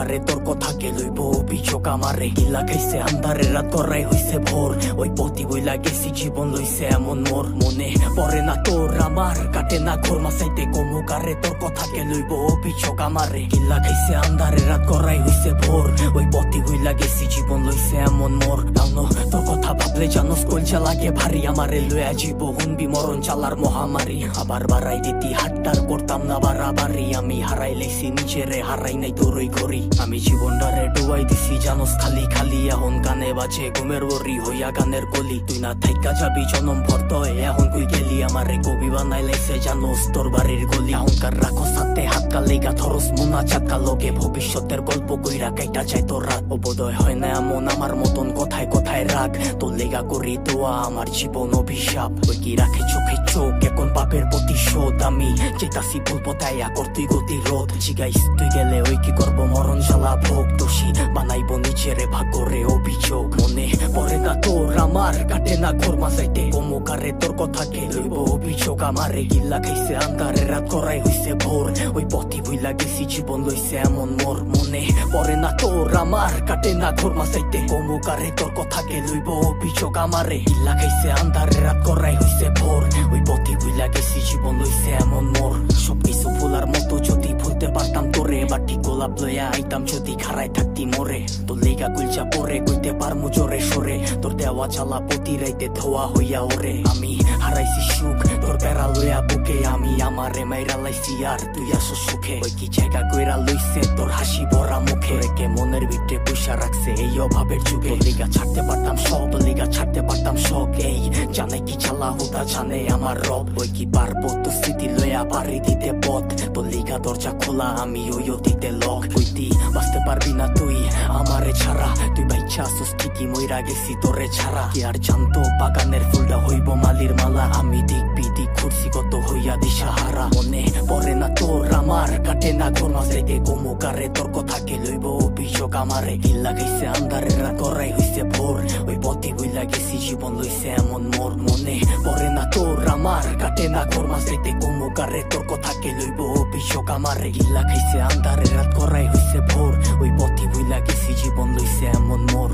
কমুকারে তোর কথাকে লইব অভিযোগ আমারে গিলা খাইছে আন্ধারে রাত করাই হইছে ভোর ওই পথি বইলা গেছি জীবন লইছে এমন মোর মনে পড়ে না তোর আমার কাটে না ঘোর মাসাইতে কমুকারে তোর কথাকে লইব অভিযোগ আমারে গিলা খাইছে আন্ধারে রাত করাই হইছে ভোর ওই পথি বইলা গেছি জীবন লইছে এমন মোর তাও তোর কথা ভাবলে জানোস কলজা লাগে ভারী আমারে লইয়া জীব হুনবি মরণ চালার মহামারী আবার বাড়াই দিতি হাট্টার করতাম না বাড়াবাড়ি আমি হারাই লেছি নিজেরে হারাই নাই তোরই ঘড়ি আমি জীবনটারে ডুবাই দিছি জানোস খালি খালি এখন গানে বাজে ঘুমের বরি হইয়া গানের গলি তুই না থাইকা যাবি জনম ভর্ত এখন কই গেলি আমারে কবি বানাই লাইছে জানোস তোর বাড়ির গলি এখনকার রাখো সাথে হাত কালেগা থরস মুনা চাকা লগে ভবিষ্যতের গল্প কইরা কাইটা চাই তোর রাত বোধয় হয় না এমন আমার মতন কথায় কথায় রাগ তোর লেগা করি দোয়া আমার জীবন অভিশাপ ওই কি রাখে চোখে চোখ এখন পাপের প্রতিশোধ আমি চেতাসি বলবো তাই করতুই গতি রোধ জিগাইস তুই গেলে ওই কি করবো মরণ জ্বালা ভোগ দোষী বানাইবো নিজেরে ভাগ্যরে অভিযোগ মনে পড়ে না তোর আমার কাটে না ঘোর মাসাইতে কমুকারে তোর কথাকে লইব অভিযোগ আমারে গিল্লা খাইছে আন্ধারে রাত করাই হইছে ভোর ওই পথি বইলা গেছি জীবন লইছে এমন মোর মনে পড়ে না তোর আমার কাটে না ঘোর মাসাইতে কমুকারে তোর কথাকে লইব অভিযোগ আমারে গিল্লা খাইছে আন্ধারে রাত করাই হইছে ভোর ওই পথি বইলা গেছি জীবন লইছে এমন মোর সবকিছু ভুলার মতো যদি ভুলতে পারতাম তোরে বাটি গোলাপ লইয়া আইতাম যদি খারাই থাকতি মোরে তোর লেগা গুলচা পরে কইতে পারমু জোরে সরে তোর দেওয়া চালা প্রতি রাইতে ধোয়া হইয়া ওরে আমি হারাইছি সুখ তোর বেড়া লইয়া বুকে আমি আমারে মাইরা লাইছি আর তুই আসো সুখে ওই কি জায়গা কইরা লইছে তোর হাসি ভরা মুখে রেখে মনের ভিতরে পয়সা রাখছে এই অভাবের যুগে লেগা ছাড়তে পারতাম সব লেগা ছাড়তে পারতাম শখ এই জানে কি চালা হুদা জানে আমার রব ওই কি পারবো তো স্মৃতি লইয়া পারি দিতে পথ তোর লিগা দরজা খোলা আমি ওই অতীতে লক হইতি বাঁচতে পারবি না তুই আমারে ছাড়া তুই বাইচ্ছা আসুস ঠিকই মইরা গেছি তোরে ছাড়া কি আর জানতো বাগানের ফুলটা হইব মালির মালা আমি দিক বিদিক ঘুরছি কত হইয়া দিশাহারা মনে পড়ে না তোর আমার কাটে না ঘোর মাসাইতে কমুকারে তোর কথাকে লইব অভিযোগ আমারে গিল্লা খাইছে আন্ধারে রাত করাই হইছে ভোর ওই পথি বইলা গেছি জীবন লইছে এমন মোর মনে পড়ে না তোর আমার কাটে না ঘোর মাসাইতে কমুকারে তোর কথাকে লইব অভিযোগ আমারে গিল্লা খাইছে আন্ধারে রাত করাই হইছে ভোর ওই পথি বইলা গেছি জীবন লইছে এমন মোর।